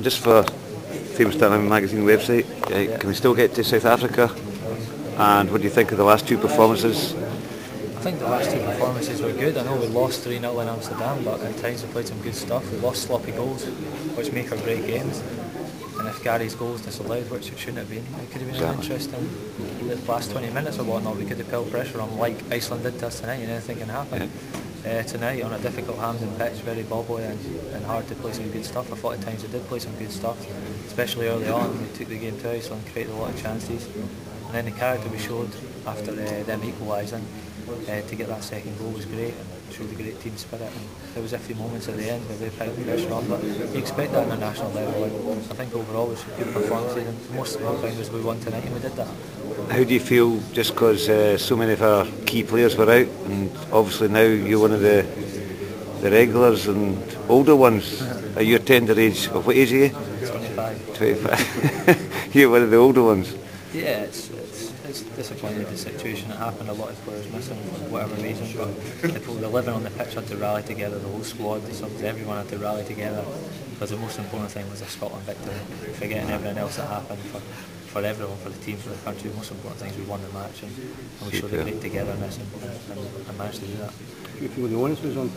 Just for famous Tartan magazine website, can we still get to South Africa? And what do you think of the last two performances? I think the last two performances were good. I know we lost 3-0 in Amsterdam, but at times we played some good stuff. We lost sloppy goals, which make for great games. And if Gary's goals disallowed, which it shouldn't have been, it could have been an interesting the last 20 minutes or whatnot. We could have built pressure on like Iceland did to us tonight, and anything can happen. Tonight on a difficult Hampden pitch, very bobbly and hard to play some good stuff. I thought at times we did play some good stuff, especially early on. We took the game to Iceland, created a lot of chances, and then the character we showed after them equalising to get that second goal was great and showed a great team spirit. And there was a few moments at the end where they piled the pressure on, but you expect that on a national level. And I think overall it was good performances, and the most important thing was we won tonight and we did that. How do you feel just because so many of our key players were out, and obviously now you're one of the regulars and older ones at your tender age? Of what age are you? 25. 25. You're one of the older ones. Yeah, it's disappointing, the situation that happened. A lot of players missing for whatever reason, but the living on the pitch had to rally together, the whole squad, everyone had to rally together, because the most important thing was a Scotland victory. Forgetting everything else that happened for everyone, for the team, for the country, the most important thing is we won the match, and we showed a great togetherness and managed to do that. Do you feel the onus was on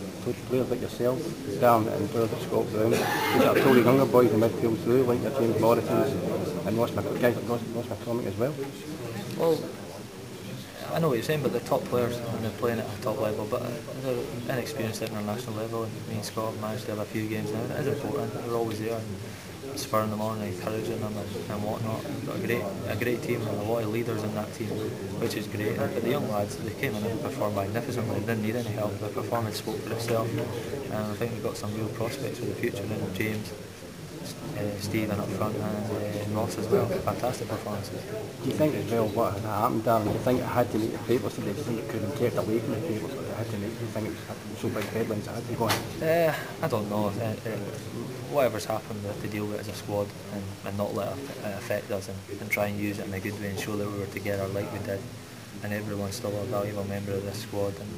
players like yourself, Darren, and players like Scott Brown, who are totally younger boys in midfield through, like your James Morrisons and Ross McCormick as well? Well, I know what you're saying, but they're top players and they're playing at a top level, but they're inexperienced at international level, and me and Scott have managed to have a few games now. It is important, we're always there and spurring them on and encouraging them and whatnot. We've got a great team and a lot of leaders in that team, which is great. But the young lads, they came in and performed magnificently, they didn't need any help. Their performance spoke for itself, and I think we've got some real prospects for the future in James, Stephen up front, and Ross as well. Fantastic performances. Do you think as well what had happened, Darren? Do you think it had to make the papers today? Do you think it could have kept away from the papers, but it had to make? Do you think it was so big headlines it had to go on? I don't know. Whatever's happened, we have to deal with it as a squad and not let it affect us, and try and use it in a good way and show that we were together like we did, and everyone's still a valuable member of this squad. And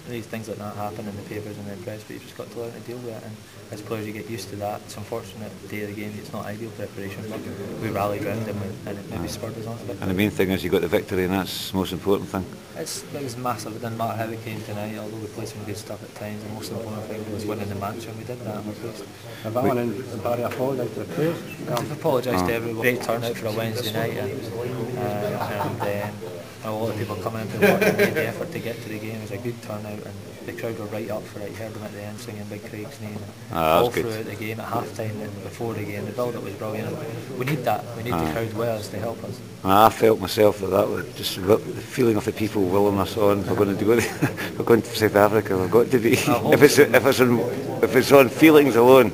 these things like that happen in the papers and in the press, but you've just got to learn to deal with it, and as players you get used to that. It's unfortunate the day of the game, it's not ideal preparation, but we rallied around them and it maybe spurred us on a bit. And the main thing is you got the victory, and that's the most important thing. It was massive. It didn't matter how we came tonight, although we played some good stuff at times. The most important thing was winning the match, and we did that. Have Alan and Barry apologised to the players? I've apologised to everyone. Great turnout for a Wednesday night, and a lot of people coming into work and made the effort to get to the game. It was a good turnout, and the crowd were right up for it. You heard them at the end singing Big Craig's name all throughout the game, at half time and before the game. The build-up was brilliant. We need that. We need the crowd with us to help us. I felt myself that was just the feeling of the people willing us on. We're going to we're going to South Africa. We've got to be. If it's on feelings alone,